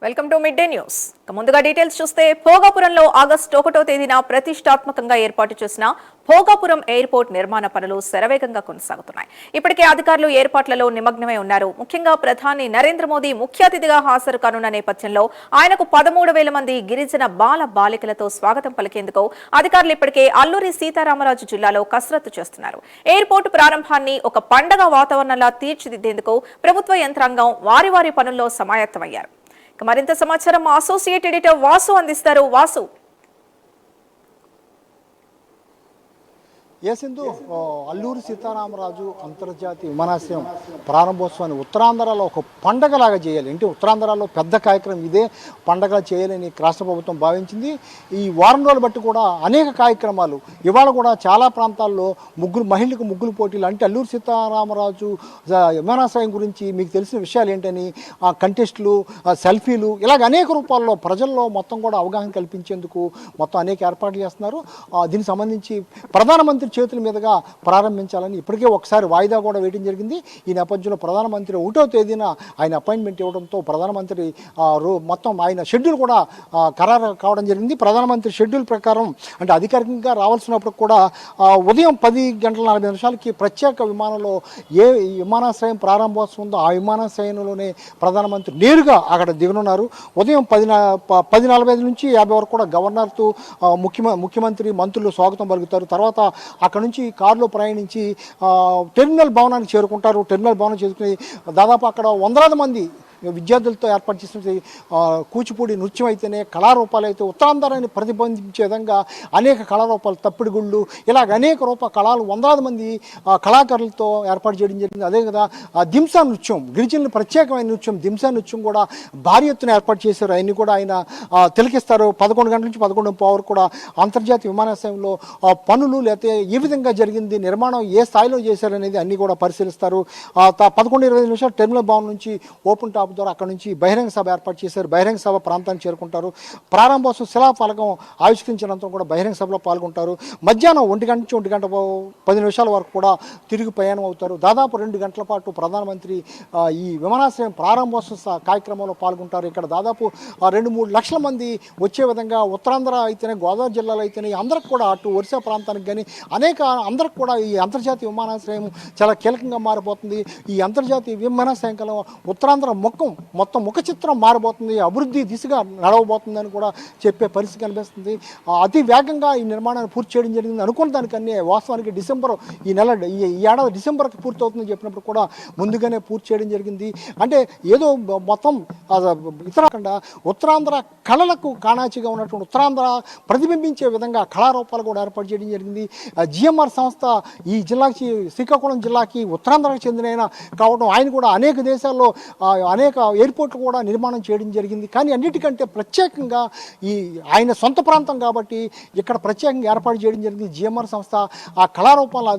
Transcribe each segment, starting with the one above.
Welcome to mid day news. ముందుగా details చూస్తే భోగాపురంలో August 1వ తేదీన ప్రతిష్టాత్మకంగా ఏర్పాటు చేసిన భోగాపురం ఎయిర్పోర్ట్ నిర్మాణ పనులు శరవేగంగా కొనసాగుతున్నాయి. ఇప్పటికే అధికారులు ఏర్పాట్లలో నిమగ్నమై ఉన్నారు. ముఖ్యంగా ప్రధాని నరేంద్ర మోదీ ముఖ్య అతిథిగా హాజరు కానున్న నేపథ్యంలో ఆయనకు 13,000 మంది గిరిజన బాల బాలికలతో స్వాగతం పలికేందుకు అధికారులు ఇప్పటికే అల్లూరి సీతారామరాజు జిల్లాలో కసరత్తు చేస్తున్నారు. ఎయిర్పోర్ట్ ప్రారంభాన్ని ఒక పండగ వాతావరణంలా తీర్చిదిద్దేందుకు ప్రభుత్వ యంత్రాంగం వారి పనుల్లో సమాయత్తమయ్యారు. మరింత సమాచారం మా అసోసియేట్ ఎడిటర్ వాసు అందిస్తారు. వాసు, సింధు, అల్లూరి సీతారామరాజు అంతర్జాతీయ విమానాశ్రయం ప్రారంభోత్సవాన్ని ఉత్తరాంధ్రలో ఒక పండగలాగా చేయాలి. అంటే ఉత్తరాంధ్రలో పెద్ద కార్యక్రమం ఇదే పండగ చేయాలని రాష్ట్ర ప్రభుత్వం భావించింది. ఈ వారం రోజులు బట్టి కూడా అనేక కార్యక్రమాలు ఇవాళ కూడా చాలా ప్రాంతాల్లో మహిళలకు ముగ్గులు పోటీలు, అంటే అల్లూరి సీతారామరాజు విమానాశ్రయం గురించి మీకు తెలిసిన విషయాలు ఏంటని కంటెస్టులు, సెల్ఫీలు, ఇలాగ అనేక రూపాల్లో ప్రజల్లో మొత్తం కూడా అవగాహన కల్పించేందుకు మొత్తం అనేక ఏర్పాట్లు చేస్తున్నారు. దీనికి సంబంధించి ప్రధానమంత్రి చేతుల మీదుగా ప్రారంభించాలని ఇప్పటికే ఒకసారి వాయిదా కూడా వేయడం జరిగింది. ఈ నేపథ్యంలో ప్రధానమంత్రి 1వ తేదీన ఆయన అపాయింట్మెంట్ ఇవ్వడంతో ప్రధానమంత్రి మొత్తం ఆయన షెడ్యూల్ కూడా ఖరారు కావడం జరిగింది. ప్రధానమంత్రి షెడ్యూల్ ప్రకారం అంటే అధికారికంగా రావాల్సినప్పుడు కూడా ఉదయం 10:40 ప్రత్యేక విమానంలో ఏ విమానాశ్రయం ప్రారంభోత్సవం ఉందో ఆ విమానాశ్రయంలోనే ప్రధానమంత్రి నేరుగా అక్కడ దిగనున్నారు. ఉదయం 10:45 నుంచి 50 వరకు కూడా గవర్నర్తో ముఖ్యమంత్రి, మంత్రులు స్వాగతం పలుకుతారు. తర్వాత అక్కడ నుంచి కారులో ప్రయాణించి టెర్మినల్ భవనానికి చేరుకుంటారు. టెర్మినల్ భవనం చేరుకుని దాదాపు అక్కడ వందలాది మంది విద్యార్థులతో ఏర్పాటు చేసిన కూచిపూడి నృత్యం అయితేనే, కళారూపాలు అయితే ఉత్తరాంధ్రాన్ని ప్రతిబింబించే విధంగా అనేక కళారూపాలు, తప్పిడి గుళ్ళు, ఇలాగ అనేక కళలు వందలాది మంది కళాకారులతో ఏర్పాటు చేయడం జరిగింది. అదే కదా దింసా నృత్యం, గిరిజనుల ప్రత్యేకమైన నృత్యం దింసా నృత్యం కూడా భారీ ఎత్తున ఏర్పాటు చేశారు. అవన్నీ కూడా ఆయన తిలకిస్తారు. 11 గంటల నుంచి 11:30 వరకు కూడా అంతర్జాతీయ విమానాశ్రయంలో పనులు లేకపోతే ఏ విధంగా జరిగింది, నిర్మాణం ఏ స్థాయిలో చేశారనేది అన్నీ కూడా పరిశీలిస్తారు. 11:25 టెర్మినల్ భవన్ నుంచి ఓపెన్ టాప్ ద్వారా అక్కడ నుంచి బహిరంగ సభ ఏర్పాటు చేశారు. బహిరంగ సభ ప్రాంతానికి చేరుకుంటారు. ప్రారంభోత్సవం శిలాఫలకం ఆవిష్కరించినంత కూడా బహిరంగ సభలో పాల్గొంటారు. మధ్యాహ్నం 1 గంట నుంచి 1:10 వరకు కూడా తిరిగి ప్రయాణం అవుతారు. దాదాపు 2 గంటల పాటు ప్రధానమంత్రి ఈ విమానాశ్రయం ప్రారంభోత్సవ కార్యక్రమంలో పాల్గొంటారు. ఇక్కడ దాదాపు 2-3 లక్షల మంది వచ్చే విధంగా ఉత్తరాంధ్ర అయితేనే, గోదావరి జిల్లాలో అయితేనే అందరికి కూడా, అటు ఒరిస్సా ప్రాంతానికి కానీ అందరికి కూడా ఈ అంతర్జాతీయ విమానాశ్రయం చాలా కీలకంగా మారిపోతుంది. ఈ అంతర్జాతీయ విమానాశ్రయం కల ఉత్తరాంధ్ర మొత్తం ముఖ చిత్రం మారబోతుంది, అభివృద్ధి దిశగా నడవబోతుందని కూడా చెప్పే పరిస్థితి కనిపిస్తుంది. అతి వేగంగా ఈ నిర్మాణాన్ని పూర్తి చేయడం జరిగింది. అనుకున్న దానికన్నీ వాస్తవానికి ఈ ఏడాది డిసెంబర్కి పూర్తవుతుందని చెప్పినప్పుడు కూడా ముందుగానే పూర్తి చేయడం జరిగింది. అంటే ఏదో మొత్తం ఇతరకుండా ఉత్తరాంధ్ర కళలకు కాణాచిగా ఉన్నటువంటి ఉత్తరాంధ్ర ప్రతిబింబించే విధంగా కళారూపాలు కూడా ఏర్పాటు చేయడం జరిగింది. జిఎంఆర్ సంస్థ ఈ జిల్లాకి, శ్రీకాకుళం జిల్లాకి ఉత్తరాంధ్రకు చెందిన కావడం, ఆయన కూడా అనేక దేశాల్లో అనేక ఎయిర్పోర్ట్లు కూడా నిర్మాణం చేయడం జరిగింది. కానీ అన్నిటికంటే ప్రత్యేకంగా ఆయన సొంత ప్రాంతం కాబట్టి ఇక్కడ ప్రత్యేకంగా ఏర్పాటు చేయడం జరిగింది. జిఎంఆర్ సంస్థ ఆ కళారూపాలు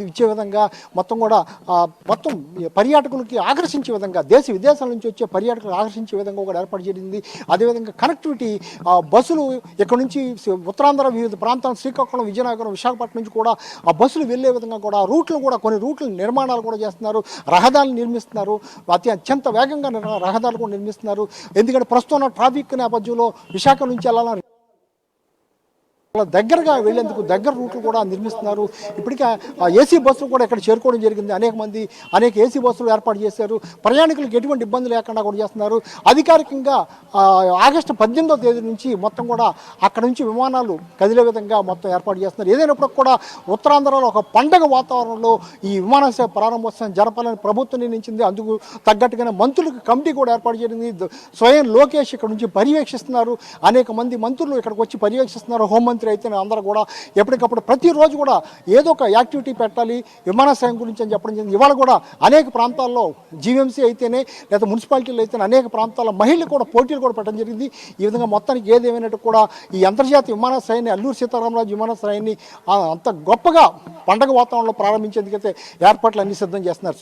ఇచ్చే విధంగా మొత్తం పర్యాటకులకి ఆకర్షించే విధంగా, దేశ విదేశాల నుంచి వచ్చే పర్యాటకులు ఆకర్షించే విధంగా కూడా ఏర్పాటు చేయడింది. అదేవిధంగా కనెక్టివిటీ, బస్సులు ఇక్కడ నుంచి ఉత్తరాంధ్ర వివిధ ప్రాంతాలు, శ్రీకాకుళం, విజయనగరం, విశాఖపట్నం నుంచి కూడా ఆ బస్సులు వెళ్ళే విధంగా కూడా కొన్ని రూట్ల నిర్మాణాలు కూడా చేస్తున్నారు. రహదారులు నిర్మిస్తున్నారు. అత్యంత వేగంగా రహదారులు కూడా నిర్మిస్తున్నారు. ఎందుకంటే ప్రస్తుతం ట్రాఫిక్ నేపథ్యంలో విశాఖ నుంచి వెళ్ళాలని దగ్గరగా వెళ్లేందుకు దగ్గర రూట్లు కూడా నిర్మిస్తున్నారు. ఇప్పటికే ఏసీ బస్సులు కూడా ఇక్కడ చేరుకోవడం జరిగింది. అనేక ఏసీ బస్సులు ఏర్పాటు చేశారు. ప్రయాణికులకు ఎటువంటి ఇబ్బంది లేకుండా కూడా చేస్తున్నారు. అధికారికంగా ఆగస్టు 18వ తేదీ నుంచి మొత్తం కూడా అక్కడ నుంచి విమానాలు కదిలే విధంగా మొత్తం ఏర్పాటు చేస్తున్నారు. ఏదైనప్పుడు కూడా ఉత్తరాంధ్రలో ఒక పండగ వాతావరణంలో ఈ విమానాశ్రయ ప్రారంభోత్సవం జరపాలని ప్రభుత్వం నిర్ణయించింది. అందుకు తగ్గట్టుగానే మంత్రులకు కమిటీ కూడా ఏర్పాటు చేసింది. స్వయం లోకేష్ ఇక్కడ నుంచి పర్యవేక్షిస్తున్నారు. అనేక మంది మంత్రులు ఇక్కడికి వచ్చి పర్యవేక్షిస్తున్నారు. హోంమంత్రి అయితే అందరూ కూడా ఎప్పటికప్పుడు ప్రతిరోజు కూడా ఏదో ఒక యాక్టివిటీ పెట్టాలి విమానాశ్రయం గురించి అని చెప్పడం జరిగింది. ఇవాళ కూడా అనేక ప్రాంతాల్లో జీవీఎంసీ అయితేనే, లేదా మున్సిపాలిటీలు అయితేనే అనేక ప్రాంతాల్లో మహిళలు కూడా పోటీలు కూడా పెట్టడం జరిగింది. ఈ విధంగా మొత్తానికి ఏదేమైనట్టు కూడా ఈ అంతర్జాతీయ విమానాశ్రయాన్ని, అల్లూరి సీతారామరాజు విమానాశ్రయాన్ని అంత గొప్పగా పండగ వాతావరణంలో ప్రారంభించేందుకైతే ఏర్పాట్లు అన్ని సిద్ధం చేస్తున్నారు.